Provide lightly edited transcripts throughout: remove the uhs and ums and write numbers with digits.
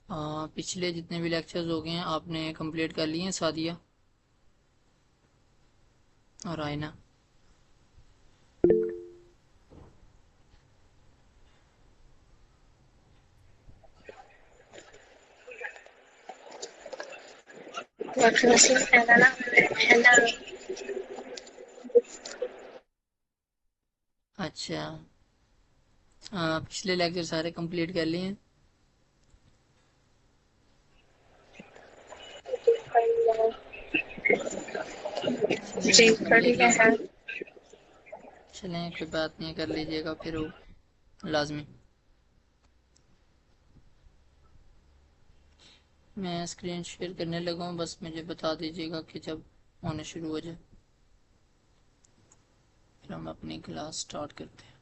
पिछले जितने भी लेक्चर्स हो गए हैं आपने कंप्लीट कर लिए हैं सादिया और आयना। अच्छा, पिछले लेक्चर सारे कंप्लीट कर लिए हैं। चलें जी कर कर लिए लीजिए। हैं। चलें कोई बात नहीं, कर लीजिएगा फिर वो लाजमी। मैं स्क्रीन शेयर करने लगा हूँ, बस मुझे बता दीजिएगा कि जब होना शुरू हो जाए, फिर हम अपनी क्लास स्टार्ट करते हैं।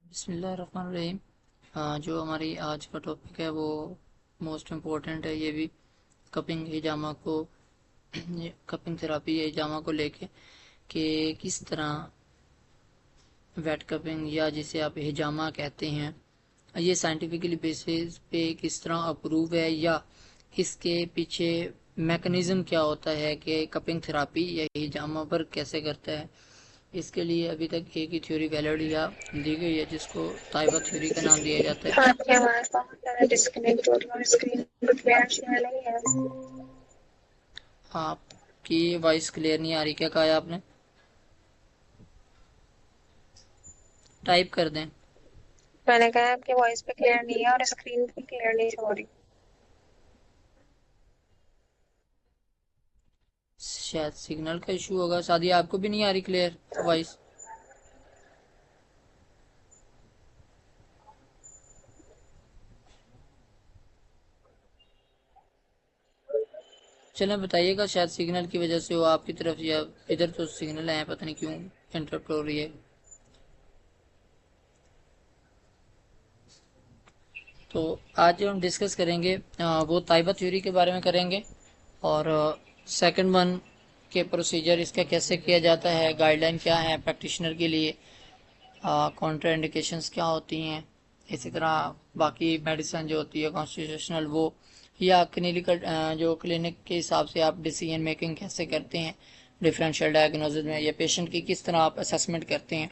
बिस्मिल्लाहिर्रहमानिर्रहीम। जो हमारी आज का टॉपिक है वो मोस्ट इम्पोर्टेंट है, ये भी कपिंग हिजामा को कपिंग थेरापी या हिजामा को लेके कि किस तरह वेट कपिंग या जिसे आप हिजामा कहते हैं ये साइंटिफिकली बेसिस पे किस तरह अप्रूव है, या इसके पीछे मैकेनिज्म क्या होता है कि कपिंग थेरापी या हिजामा वर्क कैसे करता है। इसके लिए अभी तक एक ही थ्योरी वैलिड या दी गई है जिसको ताइबा थ्योरी का नाम दिया जाता है। आपकी आवाज बहुत ज्यादा डिस्कनेक्ट हो रही है और स्क्रीन पर क्लियर शेयर नहीं है। आपकी वॉइस क्लियर नहीं आ रही, क्या कहा है आपने? टाइप कर दें। मैंने कहा आपकी वॉइस पे क्लियर नहीं है और स्क्रीन पे क्लियर नहीं हो रही। शायद सिग्नल का इशू होगा। सादिया आपको भी नहीं आ रही क्लियर वॉइस? चलें बताइएगा, शायद सिग्नल की वजह से हो आपकी तरफ, या इधर तो सिग्नल है, पता नहीं क्यों इंटरप्ट हो रही है। तो आज जो हम डिस्कस करेंगे वो ताइबा थ्योरी के बारे में करेंगे, और सेकंड वन के प्रोसीजर इसका कैसे किया जाता है, गाइडलाइन क्या है प्रैक्टिशनर के लिए, कॉन्ट्रा इंडिकेशंस क्या होती हैं, इसी तरह बाकी मेडिसिन जो होती है कॉन्स्टिट्यूशनल वो, या क्लिनिकल जो क्लिनिक के हिसाब से आप डिसीजन मेकिंग कैसे करते हैं डिफरेंशियल डायग्नोसिस में, या पेशेंट की किस तरह आप असेसमेंट करते हैं।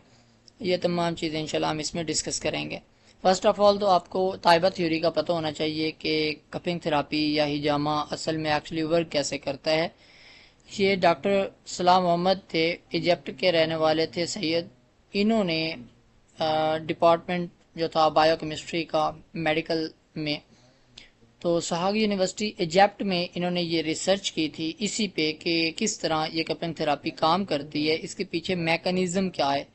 ये तमाम चीज़ें इंशाल्लाह हम इसमें डिस्कस करेंगे। फर्स्ट ऑफ ऑल तो आपको ताइबा थ्योरी का पता होना चाहिए कि कपिंग थेरापी या हिजामा असल में एक्चुअली वर्क कैसे करता है। ये डॉक्टर सलाम मोहम्मद थे, इजिप्ट के रहने वाले थे सैयद। इन्होंने डिपार्टमेंट जो था बायोकेमिस्ट्री का मेडिकल में, तो सहाग यूनिवर्सिटी इजिप्ट में इन्होंने ये रिसर्च की थी इसी पे कि किस तरह ये कपिंग थेरापी काम करती है, इसके पीछे मैकेनिज्म क्या है।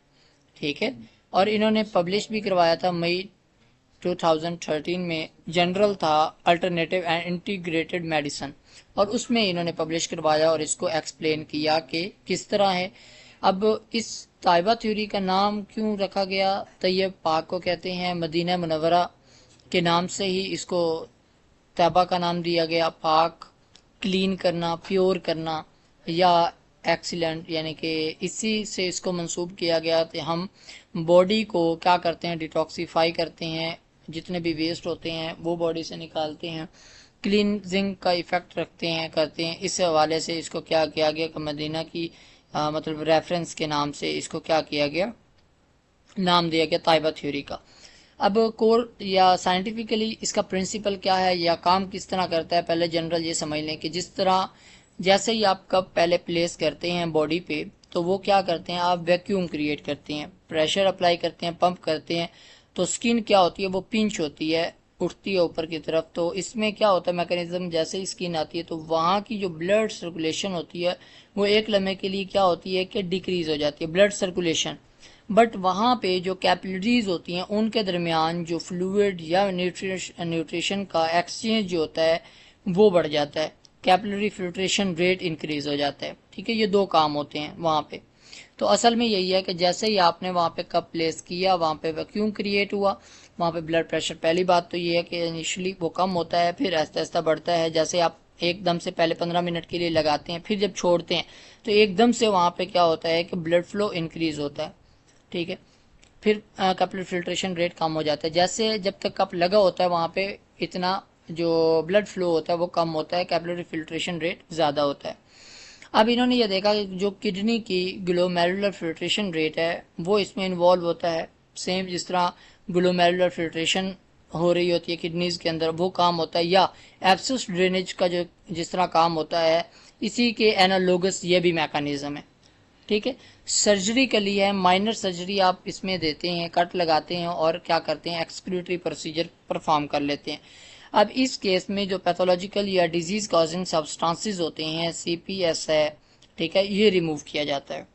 ठीक है। और इन्होंने पब्लिश भी करवाया था मई 2013 में, जनरल था अल्टरनेटिव एंड इंटीग्रेटेड मेडिसिन, और उसमें इन्होंने पब्लिश करवाया और इसको एक्सप्लेन किया कि किस तरह है। अब इस ताइबा थ्योरी का नाम क्यों रखा गया? तैयब पाक को कहते हैं, मदीना मुनव्वरा के नाम से ही इसको तैबा का नाम दिया गया। पाक क्लीन करना, प्योर करना, या एक्सीलेंट, यानी कि इसी से इसको मंसूब किया गया कि हम बॉडी को क्या करते हैं, डिटॉक्सीफाई करते हैं, जितने भी वेस्ट होते हैं वो बॉडी से निकालते हैं, क्लींजिंग का इफेक्ट रखते हैं, करते हैं। इस हवाले से इसको क्या किया गया कि मदीना की मतलब रेफरेंस के नाम से इसको क्या किया गया, नाम दिया गया ताइबा थ्योरी का। अब कोर या साइंटिफिकली इसका प्रिंसिपल क्या है या काम किस तरह करता है, पहले जनरल ये समझ लें कि जिस तरह जैसे ही आप कप पहले प्लेस करते हैं बॉडी पे, तो वो क्या करते हैं, आप वैक्यूम क्रिएट करते हैं, प्रेशर अप्लाई करते हैं, पंप करते हैं, तो स्किन क्या होती है, वो पिंच होती है, उठती है ऊपर की तरफ। तो इसमें क्या होता है मैकेनिज्म, जैसे ही स्किन आती है तो वहाँ की जो ब्लड सर्कुलेशन होती है वो एक लम्हे के लिए क्या होती है कि डिक्रीज हो जाती है ब्लड सर्कुलेशन। बट वहाँ पे जो कैपिलरीज होती हैं उनके दरमियान जो फ्लूइड या न्यूट्रिशन का एक्सचेंज जो होता है वो बढ़ जाता है, कैपिलरी फिल्ट्रेशन रेट इंक्रीज हो जाता है। ठीक है, ये दो काम होते हैं वहाँ पे। तो असल में यही है कि जैसे ही आपने वहाँ पे कप प्लेस किया, वहाँ पे वैक्यूम क्रिएट हुआ, वहाँ पे ब्लड प्रेशर, पहली बात तो ये है कि इनिशियली वो कम होता है, फिर आहिस्ता आहिस्ता बढ़ता है। जैसे आप एकदम से पहले 15 मिनट के लिए लगाते हैं, फिर जब छोड़ते हैं तो एकदम से वहाँ पे क्या होता है कि ब्लड फ्लो इंक्रीज होता है। ठीक है, फिर कैपिलरी फिल्ट्रेशन रेट कम हो जाता है। जैसे जब तक कप लगा होता है वहाँ पे इतना जो ब्लड फ्लो होता है वो कम होता है, कैपिलरी फिल्ट्रेशन रेट ज़्यादा होता है। अब इन्होंने ये देखा कि जो किडनी की ग्लोमेरुलर फिल्ट्रेशन रेट है वो इसमें इन्वॉल्व होता है, सेम जिस तरह ग्लोमेरुलर फिल्ट्रेशन हो रही होती है किडनीज के अंदर वो काम होता है, या एब्सिस ड्रेनेज का जो जिस तरह काम होता है, इसी के एनालोगस ये भी मैकेनिज्म है। ठीक है, सर्जरी के लिए है, माइनर सर्जरी आप इसमें देते हैं, कट लगाते हैं और क्या करते हैं, एक्सक्रीटरी प्रोसीजर परफॉर्म कर लेते हैं। अब इस केस में जो पैथोलॉजिकल या डिजीज कॉजिंग सब्सटेंसेस होते हैं, सीपीएस है, ठीक है, ये रिमूव किया जाता है।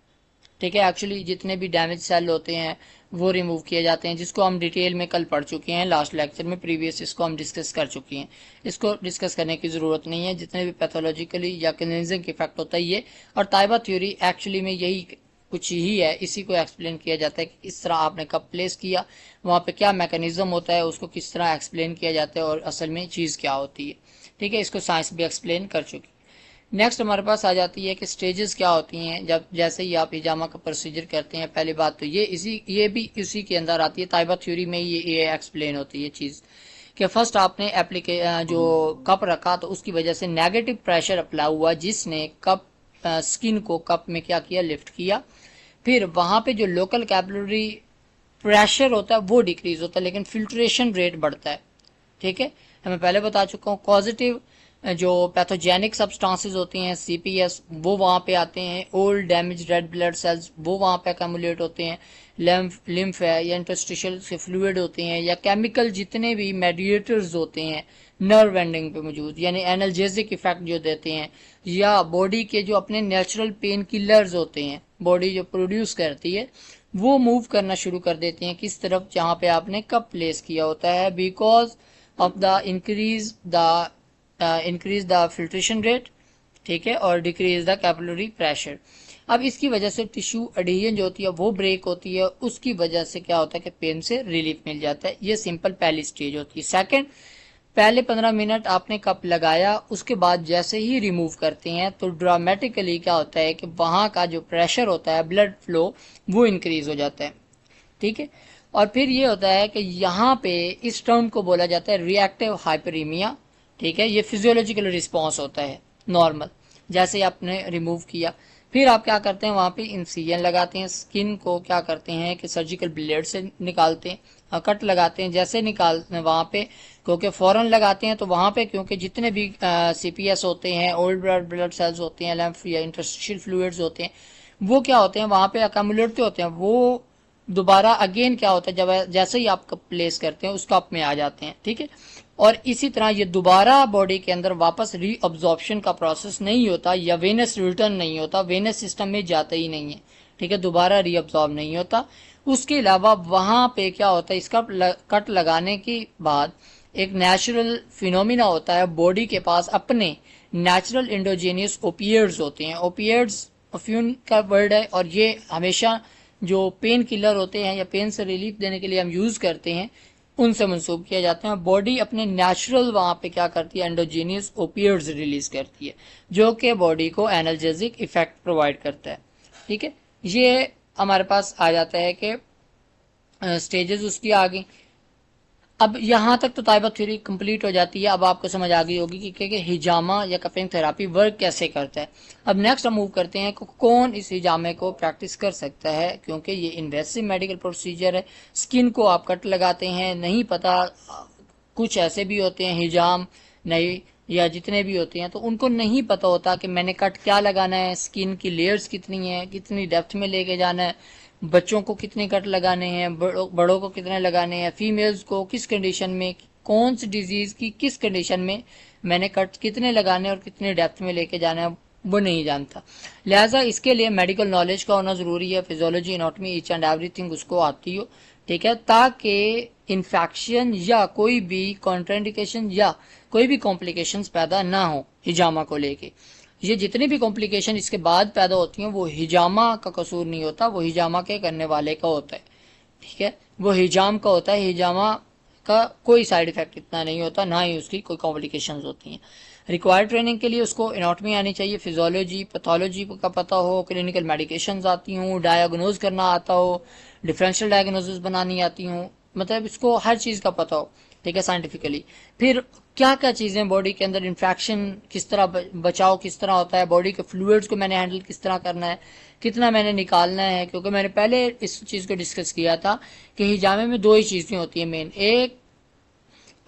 ठीक है, एक्चुअली जितने भी डैमेज सेल होते हैं वो रिमूव किए जाते हैं, जिसको हम डिटेल में कल पढ़ चुके हैं लास्ट लेक्चर में, प्रीवियस इसको हम डिस्कस कर चुके हैं, इसको डिस्कस करने की ज़रूरत नहीं है। जितने भी पैथोलॉजिकली या क्लींजिंग इफेक्ट होता है ये, और ताइबा थ्योरी एक्चुअली में यही कुछ ही है, इसी को एक्सप्लेन किया जाता है कि इस तरह आपने कब प्लेस किया, वहाँ पे क्या मैकेनिज्म होता है, उसको किस तरह एक्सप्लेन किया जाता है और असल में चीज़ क्या होती है। ठीक है, इसको साइंस भी एक्सप्लेन कर चुकी। नेक्स्ट हमारे पास आ जाती है कि स्टेजेस क्या होती हैं जब जैसे ही आप हिजामा का प्रोसीजर करते हैं। पहली बात तो ये भी इसी के अंदर आती है, ताइबा थ्योरी में ये एक्सप्लेन होती है चीज़ कि फर्स्ट आपने जो कप रखा तो उसकी वजह से नेगेटिव प्रेशर अप्लाई हुआ, जिसने कप स्किन को कप में क्या किया, लिफ्ट किया। फिर वहाँ पे जो लोकल कैपिलरी प्रेशर होता है वो डिक्रीज होता है, लेकिन फिल्ट्रेशन रेट बढ़ता है। ठीक है, मैं पहले बता चुका हूँ, पॉजिटिव जो पैथोजेनिक सब्सटेंसेस होती हैं सीपीएस वो वहाँ पे आते हैं, old damage red blood cells वो वहाँ पे अकमुलेट होते हैं, लिम्फ है या इंटरस्टिशियल से फ्लूइड होते हैं, या केमिकल जितने भी मेडिएटर्स होते हैं नर्व एंडिंग पे मौजूद, यानी एनाल्जेसिक इफेक्ट जो देते हैं, या बॉडी के जो अपने नेचुरल पेन किलर्स होते हैं बॉडी जो प्रोड्यूस करती है, वो मूव करना शुरू कर देते हैं किस तरफ, जहाँ पे आपने कप प्लेस किया होता है, because of the increase the filtration rate. ठीक है, और डिक्रीज द कैपिलरी प्रेशर। अब इसकी वजह से टिश्यू एडहेजन जो होती है वो ब्रेक होती है, उसकी वजह से क्या होता है कि पेन से रिलीफ मिल जाता है। ये सिंपल पहली स्टेज होती है। सेकंड, पहले 15 मिनट आपने कप लगाया, उसके बाद जैसे ही रिमूव करते हैं तो ड्रामेटिकली क्या होता है कि वहाँ का जो प्रेशर होता है, ब्लड फ्लो वो इंक्रीज हो जाता है। ठीक है, और फिर ये होता है कि यहाँ पे इस टर्म को बोला जाता है रिएक्टिव हाइपरीमिया। ठीक है, ये फिजियोलॉजिकल रिस्पॉन्स होता है नॉर्मल, जैसे आपने रिमूव किया। फिर आप क्या करते हैं, वहाँ पे इंसिजन लगाते हैं, स्किन को क्या करते हैं कि सर्जिकल ब्लेड से निकालते हैं, कट लगाते हैं। जैसे निकालते हैं वहाँ पे, क्योंकि फ़ौरन लगाते हैं तो वहाँ पे क्योंकि जितने भी सीपीएस होते हैं, ओल्ड ब्लड सेल्स होते हैं, लैम्फ या इंटरस्टिशियल फ्लूइड्स होते हैं, वो क्या होते हैं वहाँ पे अकमुलेट होते हैं, वो दोबारा अगेन क्या होता है जब जैसे ही आप प्लेस करते हैं उस कप में आ जाते हैं। ठीक है, और इसी तरह ये दोबारा बॉडी के अंदर वापस रीअब्जॉर्प्शन का प्रोसेस नहीं होता, या वेनस रिटर्न नहीं होता, वेनस सिस्टम में जाता ही नहीं है। ठीक है, दोबारा रीअब्जॉर्ब नहीं होता। उसके अलावा वहाँ पे क्या होता है, इसका कट लगाने के बाद एक नेचुरल फिनोमिना होता है, बॉडी के पास अपने नेचुरल इंडोजेनियस ओपिएड्स होते हैं। ओपिएड्स अफ्यून का वर्ड है, और ये हमेशा जो पेन किलर होते हैं या पेन से रिलीफ देने के लिए हम यूज करते हैं उनसे मंसूब किया जाते हैं। बॉडी अपने नेचुरल वहाँ पे क्या करती है, एंडोजीनियस ओपिएड्स रिलीज करती है, जो कि बॉडी को एनाल्जेसिक इफेक्ट प्रोवाइड करता है। ठीक है, ये हमारे पास आ जाता है कि स्टेजेस उसकी आ गई। अब यहाँ तक तो ताइबा थ्योरी कंप्लीट हो जाती है। अब आपको समझ आ गई होगी कि हिजामा या कपिंग थेरापी वर्क कैसे करता है। अब नेक्स्ट हम मूव करते हैं कि कौन इस हिजामे को प्रैक्टिस कर सकता है, क्योंकि ये इन्वेसिव मेडिकल प्रोसीजर है। स्किन को आप कट लगाते हैं, नहीं पता, कुछ ऐसे भी होते हैं हिजाम नहीं या जितने भी होते हैं तो उनको नहीं पता होता कि मैंने कट क्या लगाना है, स्किन की लेयर्स कितनी है, कितनी डेप्थ में लेके जाना है, बच्चों को कितने कट लगाने हैं, बड़ों को कितने लगाने हैं, फीमेल्स को किस कंडीशन में, कौन सी डिजीज की किस कंडीशन में मैंने कट कितने लगाने और कितने डेप्थ में लेके जाना है, वो नहीं जानता। लिहाजा इसके लिए मेडिकल नॉलेज का होना ज़रूरी है, physiology, anatomy, each and everything उसको आती हो, ठीक है, ताकि इन्फेक्शन या कोई भी कॉन्ट्राइंडिकेशन या कोई भी कॉम्प्लिकेशंस पैदा ना हो हिजामा को लेके। ये जितनी भी कॉम्प्लिकेशन इसके बाद पैदा होती हैं वो हिजामा का कसूर नहीं होता, वो हिजामा के करने वाले का होता है, ठीक है, वो हिजाम का होता है। हिजामा का कोई साइड इफेक्ट इतना नहीं होता, ना ही उसकी कोई कॉम्प्लिकेशंस होती हैं। रिक्वायर्ड ट्रेनिंग के लिए उसको एनाटॉमी आनी चाहिए, फिजियोलॉजी, पैथोलॉजी का पता हो, क्लिनिकल मेडिकेशंस आती हों, डायग्नोज करना आता हो, डिफरेंशियल डायग्नोसिस बनानी आती हों, मतलब इसको हर चीज़ का पता हो, ठीक है, साइंटिफिकली। फिर क्या क्या चीज़ें बॉडी के अंदर इन्फेक्शन किस तरह बचाव किस तरह होता है, बॉडी के फ्लूइड्स को मैंने हैंडल किस तरह करना है, कितना मैंने निकालना है, क्योंकि मैंने पहले इस चीज़ को डिस्कस किया था कि हिजामे में दो ही चीज़ें होती हैं मेन। एक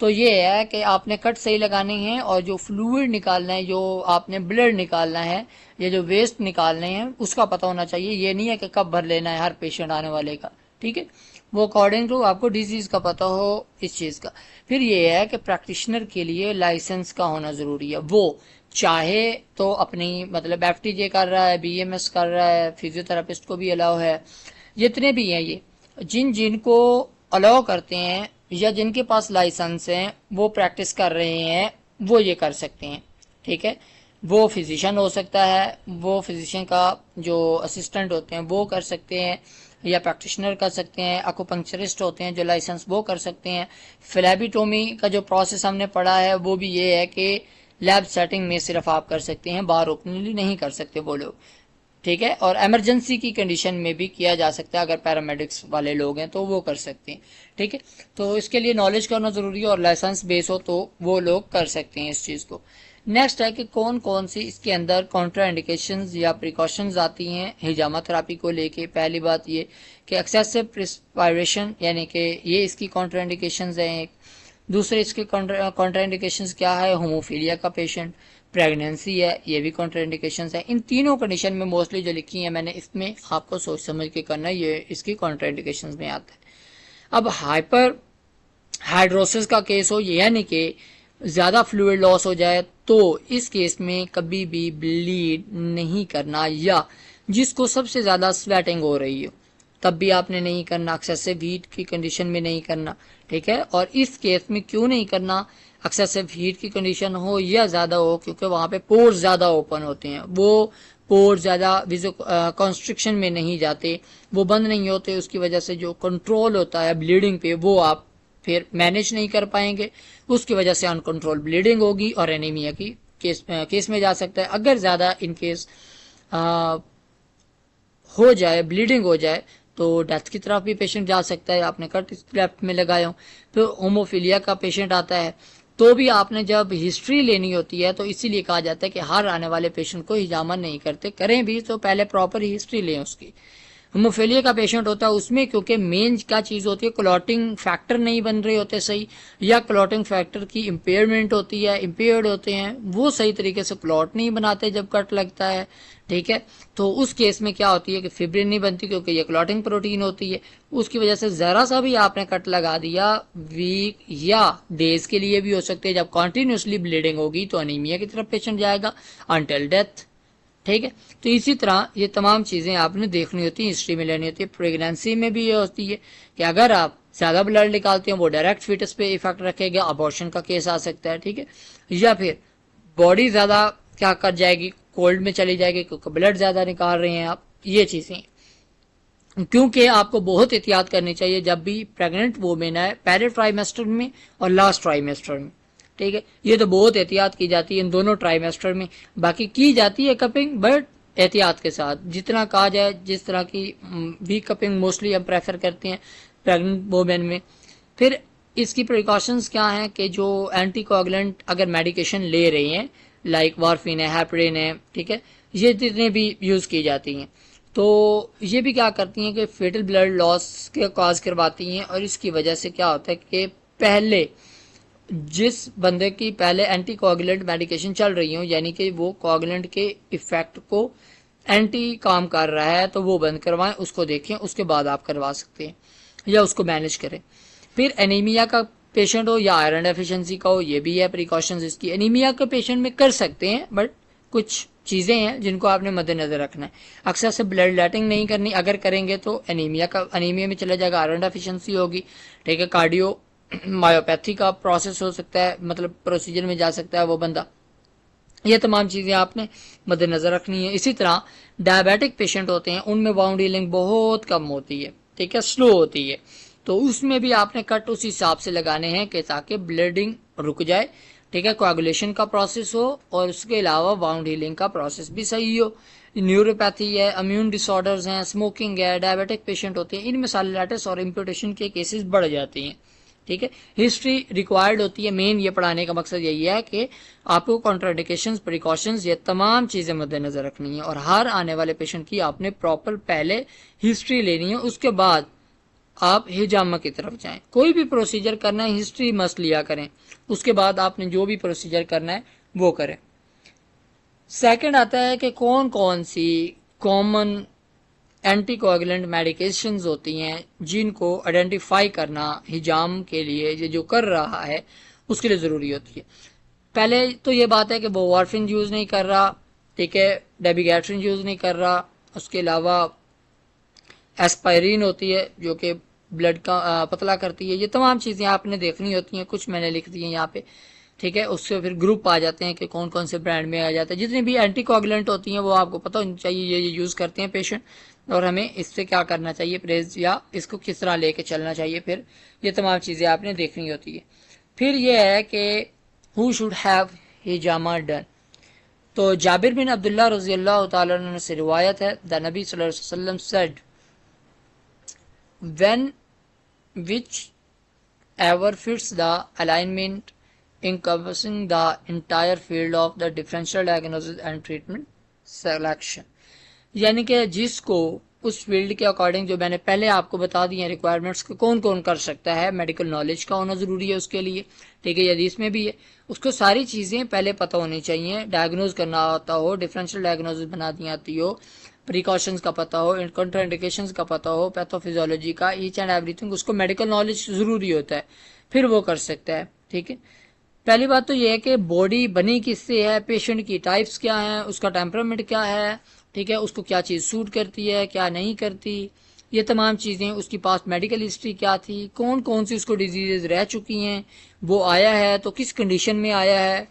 तो ये है कि आपने कट सही लगानी है, और जो फ्लूइड निकालना है, जो आपने ब्लड निकालना है या जो वेस्ट निकालने हैं उसका पता होना चाहिए। ये नहीं है कि कब भर लेना है हर पेशेंट आने वाले का, ठीक है, वो अकॉर्डिंग टू आपको डिजीज़ का पता हो इस चीज़ का। फिर ये है कि प्रैक्टिशनर के लिए लाइसेंस का होना ज़रूरी है। वो चाहे तो अपनी मतलब FTJ कर रहा है, BMS कर रहा है, फिजियोथेरापिस्ट को भी अलाउ है, जितने भी हैं ये जिन जिनको अलाउ करते हैं या जिनके पास लाइसेंस हैं वो प्रैक्टिस कर रहे हैं वो ये कर सकते हैं, ठीक है। वो फिजिशियन हो सकता है, वो फिजिशियन का जो असिस्टेंट होते हैं वो कर सकते हैं, या प्रैक्टिशनर कर सकते हैं, एक्यूपंक्चरिस्ट होते हैं जो लाइसेंस वो कर सकते हैं। फ्लैबिटोमी का जो प्रोसेस हमने पढ़ा है वो भी ये है कि लैब सेटिंग में सिर्फ आप कर सकते हैं, बाहर ओपनली नहीं कर सकते वो लोग, ठीक है। और इमरजेंसी की कंडीशन में भी किया जा सकता है, अगर पैरामेडिक्स वाले लोग हैं तो वो कर सकते हैं, ठीक है। तो इसके लिए नॉलेज का होना ज़रूरी है, और लाइसेंस बेस हो तो वो लोग कर सकते हैं इस चीज़ को। नेक्स्ट है कि कौन कौन सी इसके अंदर कॉन्ट्रा इंडिकेशंस या प्रिकॉशंस आती हैं हिजामा थेरापी को लेके। पहली बात ये कि एक्सेसिव प्रिस्पायरेशन, यानी कि ये इसकी कॉन्ट्रा इंडिकेशंस हैं एक। दूसरे इसके कॉन्ट्रा इंडिकेशंस क्या है, होमोफीलिया का पेशेंट, प्रेगनेंसी है, ये भी कॉन्ट्राइंडिकेशंस है। इन तीनों कंडीशन में मोस्टली जो लिखी है मैंने, इसमें आपको सोच समझ के करना है, ये इसकी कॉन्ट्राइंडिकेशंस में आता है। अब हाइपर हाइड्रोसिस का केस हो, ये यानी कि ज़्यादा फ्लूइड लॉस हो जाए, तो इस केस में कभी भी ब्लीड नहीं करना, या जिसको सबसे ज़्यादा स्वेटिंग हो रही हो तब भी आपने नहीं करना, एक्सेसिव हीट की कंडीशन में नहीं करना, ठीक है। और इस केस में क्यों नहीं करना, एक्सेसिव हीट की कंडीशन हो या ज़्यादा हो, क्योंकि वहाँ पे पोर्स ज़्यादा ओपन होते हैं, वो पोर्स ज़्यादा कॉन्स्ट्रिक्शन में नहीं जाते, वो बंद नहीं होते, उसकी वजह से जो कंट्रोल होता है ब्लीडिंग पे वो आप फिर मैनेज नहीं कर पाएंगे, उसकी वजह से अनकंट्रोल ब्लीडिंग होगी और एनीमिया की केस में जा सकता है। अगर ज़्यादा इन केस हो जाए, ब्लीडिंग हो जाए, तो डेथ की तरफ भी पेशेंट जा सकता है, आपने कट लेफ्ट में लगाया हो। फिर होमोफीलिया का पेशेंट आता है, तो भी आपने जब हिस्ट्री लेनी होती है, तो इसीलिए कहा जाता है कि हर आने वाले पेशेंट को हिजामा नहीं करते, करें भी तो पहले प्रॉपर हिस्ट्री लें उसकी। होमोफीलिया का पेशेंट होता है, उसमें क्योंकि मेन क्या चीज़ होती है, क्लॉटिंग फैक्टर नहीं बन रहे होते सही, या क्लॉटिंग फैक्टर की इम्पेयरमेंट होती है, इम्पेयर्ड होते हैं, वो सही तरीके से क्लॉट नहीं बनाते जब कट लगता है, ठीक है। तो उस केस में क्या होती है कि फिब्रिन नहीं बनती, क्योंकि ये क्लॉटिंग प्रोटीन होती है, उसकी वजह से ज़रा सा भी आपने कट लगा दिया, वीक या डेज के लिए भी हो सकते हैं, जब कॉन्टिन्यूसली ब्लीडिंग होगी तो अनीमिया की तरफ पेशेंट जाएगा अनटिल डेथ, ठीक है। तो इसी तरह ये तमाम चीज़ें आपने देखनी होती है, हिस्ट्री में लेनी होती है। प्रेगनेंसी में भी ये होती है कि अगर आप ज़्यादा ब्लड निकालते हैं वो डायरेक्ट फीटस पे इफेक्ट रखेगा, अबॉर्शन का केस आ सकता है, ठीक है। या फिर बॉडी ज़्यादा क्या कर जाएगी, कोल्ड में चली जाएगी क्योंकि ब्लड ज़्यादा निकाल रहे हैं आप, ये चीज़ें। क्योंकि आपको बहुत एहतियात करनी चाहिए जब भी प्रेग्नेंट वोमेन है, पहले ट्राइमेस्टर में और लास्ट ट्राइमेस्टर में, ठीक है। ये तो बहुत एहतियात की जाती है इन दोनों ट्राइमेस्टर में, बाकी की जाती है कपिंग, बट एहतियात के साथ जितना कहा जाए। जिस तरह की भी कपिंग मोस्टली हम प्रेफर करते हैं प्रेग्नेंट वोमेन में। फिर इसकी प्रिकॉशंस क्या हैं कि जो एंटीकोगुलेंट अगर मेडिकेशन ले रही हैं, लाइक वारफिन है, हेपरिन है, ठीक है, ये जितने भी यूज़ की जाती हैं, तो ये भी क्या करती हैं कि फेटल ब्लड लॉस के कॉज करवाती हैं। और इसकी वजह से क्या होता है कि पहले जिस बंदे की पहले एंटीकोगुलेंट मेडिकेशन चल रही हो, यानी कि वो कोगुलेंट के इफेक्ट को एंटी काम कर रहा है, तो वो बंद करवाएं, उसको देखें, उसके बाद आप करवा सकते हैं या उसको मैनेज करें। फिर एनीमिया का पेशेंट हो या आयरन डेफिशिएंसी का हो, ये भी है प्रिकॉशंस इसकी। एनीमिया के पेशेंट में कर सकते हैं, बट कुछ चीज़ें हैं जिनको आपने मद्देनजर रखना है। अक्सर से ब्लड लेटिंग नहीं करनी, अगर करेंगे तो एनीमिया में चला जाएगा, आयरन डेफिशिएंसी होगी, ठीक है। कार्डियो मायोपैथी का प्रोसेस हो सकता है, मतलब प्रोसीजर में जा सकता है वो बंदा। ये तमाम चीज़ें आपने मद्देनजर रखनी है। इसी तरह डायबिटिक पेशेंट होते हैं, उनमें वाउंड हीलिंग बहुत कम होती है, ठीक है, स्लो होती है, तो उसमें भी आपने कट उस हिसाब से लगाने हैं कि ताकि ब्लीडिंग रुक जाए, ठीक है, कोआगुलेशन का प्रोसेस हो और उसके अलावा वाउंड हीलिंग का प्रोसेस भी सही हो। न्यूरोपैथी है, इम्यून डिसऑर्डर्स हैं, स्मोकिंग है, डायबिटिक पेशेंट होते हैं, इनमें साइलेंटाइटिस और इम्प्यूटेशन के केसेस बढ़ जाती हैं, ठीक है। हिस्ट्री रिक्वायर्ड होती है, मेन ये पढ़ाने का मकसद यही है कि आपको कॉन्ट्राडिकेशंस, प्रिकॉशंस, ये तमाम चीज़ें मद्देनजर रखनी है और हर आने वाले पेशेंट की आपने प्रॉपर पहले हिस्ट्री लेनी है, उसके बाद आप हिजामा की तरफ जाएं। कोई भी प्रोसीजर करना है हिस्ट्री मस्ट लिया करें, उसके बाद आपने जो भी प्रोसीजर करना है वो करें। सेकंड आता है कि कौन कौन सी कॉमन एंटीकोएगुलेंट मेडिकेशंस होती हैं जिनको आइडेंटिफाई करना हिजाम के लिए, ये जो कर रहा है उसके लिए ज़रूरी होती है। पहले तो ये बात है कि वो वारफिन यूज़ नहीं कर रहा, ठीक है, डेबिगैट्रिन यूज़ नहीं कर रहा, उसके अलावा एस्पायरिन होती है जो कि ब्लड का पतला करती है। ये तमाम चीज़ें आपने देखनी होती हैं, कुछ मैंने लिख दी हैं यहाँ पे, ठीक है। उससे फिर ग्रुप आ जाते हैं कि कौन कौन से ब्रांड में आ जाते हैं। जितनी भी एंटीकोएगुलेंट होती हैं वो आपको पता होनी चाहिए, ये यूज़ करते हैं पेशेंट और हमें इससे क्या करना चाहिए परहेज, या इसको किस तरह लेके चलना चाहिए, फिर ये तमाम चीज़ें आपने देखनी होती है। फिर ये है कि who should have hijama done. तो जाबिर बिन अब्दुल्ला रज़ी अल्लाह तआला अन्हु से रिवायत है, द नबी सल्लल्लाहु अलैहि वसल्लम said when whichever fits the alignment encompassing the entire field of the differential diagnosis and treatment selection, यानी कि जिसको उस फील्ड के अकॉर्डिंग जो मैंने पहले आपको बता दी है रिक्वायरमेंट्स को कौन कौन कर सकता है, मेडिकल नॉलेज का होना ज़रूरी है उसके लिए, ठीक है, हदीस में भी है, उसको सारी चीज़ें पहले पता होनी चाहिए, डायग्नोज करना आता हो, डिफरेंशियल डायग्नोसिस बनानी आती हो, प्रिकॉशंस का पता हो, कंट्राइंडिकेशंस का पता हो, पैथोफिजियोलॉजी का, ईच एंड एवरीथिंग, उसको मेडिकल नॉलेज ज़रूरी होता है, फिर वो कर सकता है, ठीक है। पहली बात तो ये है कि बॉडी बनी किससे है, पेशेंट की टाइप्स क्या है, उसका टेम्परामेंट क्या है, ठीक है, उसको क्या चीज़ सूट करती है, क्या नहीं करती, ये तमाम चीज़ें, उसकी पास मेडिकल हिस्ट्री क्या थी, कौन कौन सी उसको डिजीज़ रह चुकी हैं, वो आया है तो किस कंडीशन में आया है,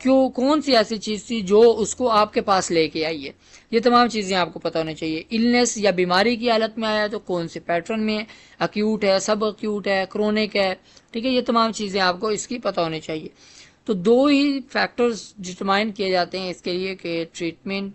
क्यों, कौन सी ऐसी चीज़ थी जो उसको आपके पास लेके आई है, ये तमाम चीज़ें आपको पता होनी चाहिए। इलनेस या बीमारी की हालत में आया है तो कौन से पैटर्न में, अक्यूट है, सब अक्यूट है, क्रोनिक है, ठीक है, ये तमाम चीज़ें आपको इसकी पता होनी चाहिए। तो दो ही फैक्टर्स डिटरमाइन किए जाते हैं इसके लिए कि ट्रीटमेंट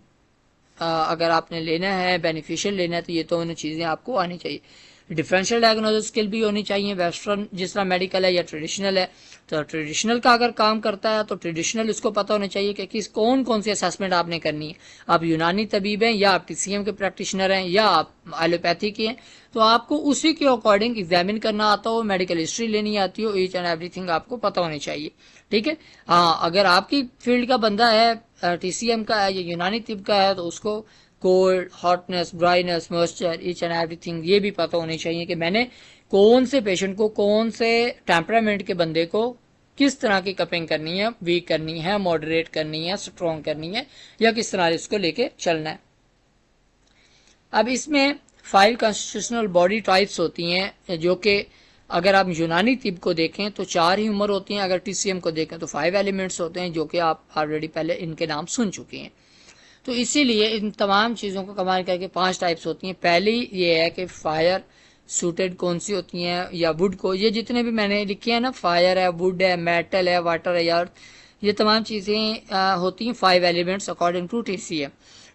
अगर आपने लेना है, बेनिफिशियल लेना है, तो ये दोनों चीज़ें आपको आनी चाहिए। डिफरेंशियल डायग्नोसिस स्किल भी होनी चाहिए, वेस्टर्न जिस तरह मेडिकल है या ट्रेडिशनल है, तो ट्रेडिशनल का अगर काम करता है तो ट्रेडिशनल उसको पता होना चाहिए कि किस कौन कौन सी असेसमेंट आपने करनी है। आप यूनानी तबीब हैं या आप टीसीएम के प्रैक्टिशनर हैं या आप एलोपैथी के हैं, तो आपको उसी के अकॉर्डिंग एग्जामिन करना आता हो, मेडिकल हिस्ट्री लेनी आती हो, ईच एंड एवरीथिंग आपको पता होनी चाहिए, ठीक है। हाँ, अगर आपकी फील्ड का बंदा है, टीसीएम का है या यूनानी तिब का है, तो उसको cold, hotness, dryness, moisture, each and everything ये भी पता होनी चाहिए कि मैंने कौन से पेशेंट को, कौन से टेम्परामेंट के बंदे को किस तरह की कपिंग करनी है, वीक करनी है, मॉडरेट करनी है, स्ट्रॉन्ग करनी है, या किस तरह इसको लेके चलना है। अब इसमें 5 कॉन्स्टिट्यूशनल बॉडी टाइप्स होती हैं जो कि अगर आप यूनानी तिब को देखें तो 4 ही उम्र होती हैं, अगर टीसीएम को देखें तो 5 एलिमेंट्स होते हैं जो कि आप ऑलरेडी पहले इनके नाम सुन चुके हैं। तो इसीलिए इन तमाम चीज़ों को कमाल करके 5 टाइप्स होती हैं। पहली ये है कि फायर सूटेड कौन सी होती हैं, या वुड को, ये जितने भी मैंने लिखे हैं ना, फायर है, वुड है, मेटल है, वाटर है, अर्थ, ये तमाम चीज़ें होती हैं 5 एलिमेंट्स अकॉर्डिंग टू टीसीएम।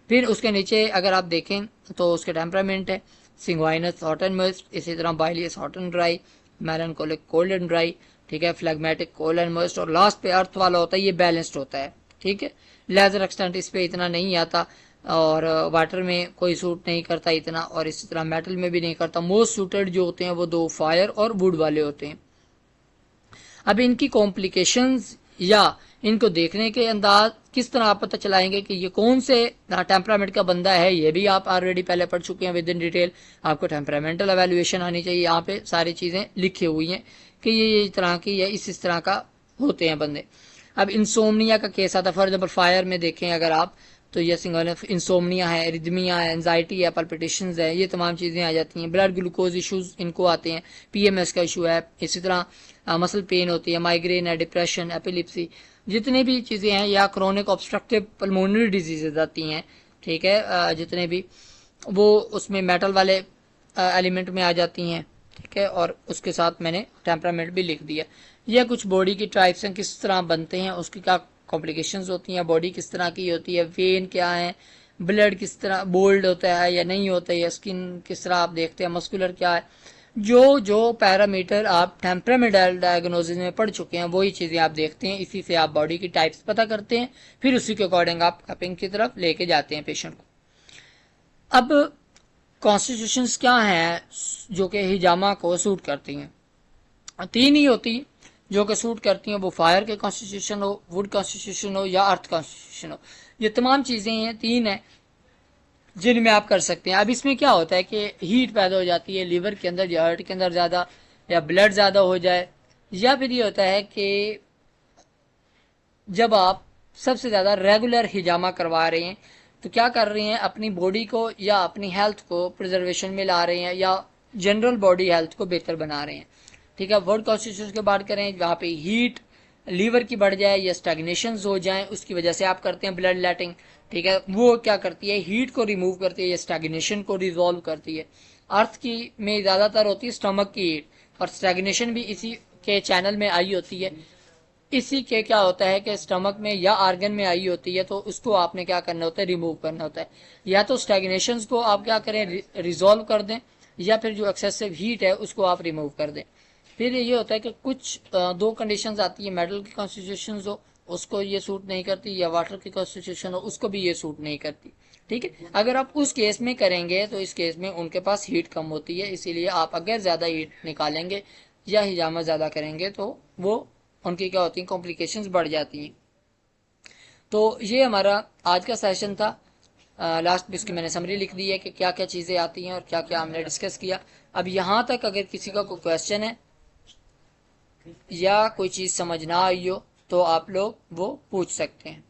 फिर उसके नीचे अगर आप देखें तो उसके टेम्परामेंट है सिंगवाइनस हॉट एंड मॉइस्ट, इसी तरह bilious hot and dry, melancholic cold and dry, ठीक है, फ्लैग्मेटिक कोल्ड एंड मॉइस्ट, और लास्ट पे अर्थ वाला होता है, ये बैलेंस्ड होता है, ठीक है। लेजर एक्सटेंट इस पे इतना नहीं आता, और वाटर में कोई सूट नहीं करता इतना, और इसी तरह मेटल में भी नहीं करता। मोस्ट सूटेड जो होते हैं वो 2 फायर और वुड वाले होते हैं। अब इनकी कॉम्प्लिकेशंस या इनको देखने के अंदाज किस तरह आप पता चलाएंगे कि ये कौन से टेम्परामेंट का बंदा है, ये भी आप ऑलरेडी पहले पढ़ चुके हैं विद इन डिटेल। आपको टेम्परामेंटल एवेल्युएशन आनी चाहिए, यहाँ पे सारी चीज़ें लिखी हुई हैं कि ये तरह की या इस तरह का होते हैं बंदे। अब इंसोमनिया का केस आता है, फॉर एग्जाम्पल फायर में देखें अगर आप, तो ये सिंगल इंसोमनिया है, रिदमिया है, एंजाइटी है, पल्पिटेशंस है, ये तमाम चीज़ें आ जाती हैं। ब्लड ग्लूकोज इश्यूज इनको आते हैं, पीएमएस का इशू है। इसी तरह मसल पेन होती है, माइग्रेन है, डिप्रेशन, एपिलिप्सी, जितनी भी चीज़ें हैं, या क्रोनिक ऑब्स्ट्रक्टिव पल्मोनरी डिजीजेज आती हैं, ठीक है, जितने भी वो उसमें मेटल वाले एलिमेंट में आ जाती हैं, ठीक है। और उसके साथ मैंने टेम्परामेंट भी लिख दिया। यह कुछ बॉडी की टाइप्स हैं, किस तरह बनते हैं, उसकी क्या कॉम्प्लिकेशंस होती हैं, बॉडी किस तरह की होती है, वेन क्या है, ब्लड किस तरह बोल्ड होता है या नहीं होता है, स्किन किस तरह आप देखते हैं, मस्कुलर क्या है, जो जो पैरामीटर आप टेम्परामेंटल डायग्नोसिस में पढ़ चुके हैं वही चीज़ें आप देखते हैं। इसी से आप बॉडी की टाइप्स पता करते हैं, फिर उसी के अकॉर्डिंग आप कपिंग की तरफ लेके जाते हैं पेशेंट को। अब कॉन्स्टिट्यूशंस क्या हैं जो कि हिजामा को सूट करती हैं? तीन ही होती हैं जो कि सूट करती हैं, वो फायर के कॉन्स्टिट्यूशन हो, वुड कॉन्स्टिट्यूशन हो, या अर्थ कॉन्स्टिट्यूशन हो। ये तमाम चीज़ें हैं, तीन हैं जिनमें आप कर सकते हैं। अब इसमें क्या होता है कि हीट पैदा हो जाती है लीवर के अंदर या हार्ट के अंदर ज़्यादा, या ब्लड ज़्यादा हो जाए, या फिर ये होता है कि जब आप सबसे ज़्यादा रेगुलर हिजामा करवा रहे हैं तो क्या कर रहे हैं, अपनी बॉडी को या अपनी हेल्थ को प्रिजर्वेशन में ला रहे हैं, या जनरल बॉडी हेल्थ को बेहतर बना रहे हैं, ठीक है। वर्ड कॉन्स्टिट्यूशन की बात करें जहाँ पे हीट लीवर की बढ़ जाए या स्टैग्नेशन हो जाए, उसकी वजह से आप करते हैं ब्लड लेटिंग, ठीक है। वो क्या करती है, हीट को रिमूव करती है या स्टैग्नेशन को रिजॉल्व करती है। अर्थ की में ज़्यादातर होती है स्टमक की हीट, और स्टैग्नेशन भी इसी के चैनल में आई होती है। इसी के क्या होता है कि स्टमक में या आर्गन में आई होती है, तो उसको आपने क्या करना होता है, रिमूव करना होता है। या तो स्टैग्नेशन को आप क्या करें, रिजॉल्व कर दें, या फिर जो एक्सेसिव हीट है उसको आप रिमूव कर दें। फिर ये होता है कि कुछ दो कंडीशंस आती है, मेटल की कॉन्स्टिट्यूशन हो उसको ये सूट नहीं करती, या वाटर की कॉन्स्टिट्यूशन हो उसको भी ये सूट नहीं करती, ठीक है। अगर आप उस केस में करेंगे तो इस केस में उनके पास हीट कम होती है, इसीलिए आप अगर ज़्यादा हीट निकालेंगे या हिजामा ज़्यादा करेंगे तो वो उनकी क्या होती है, कॉम्प्लिकेशंस बढ़ जाती हैं। तो ये हमारा आज का सेशन था। लास्ट में इसकी मैंने समरी लिख दी है कि क्या क्या चीज़ें आती हैं और क्या क्या हमने डिस्कस किया। अब यहाँ तक अगर किसी का कोई क्वेश्चन है या कोई चीज़ समझ ना आई हो तो आप लोग वो पूछ सकते हैं।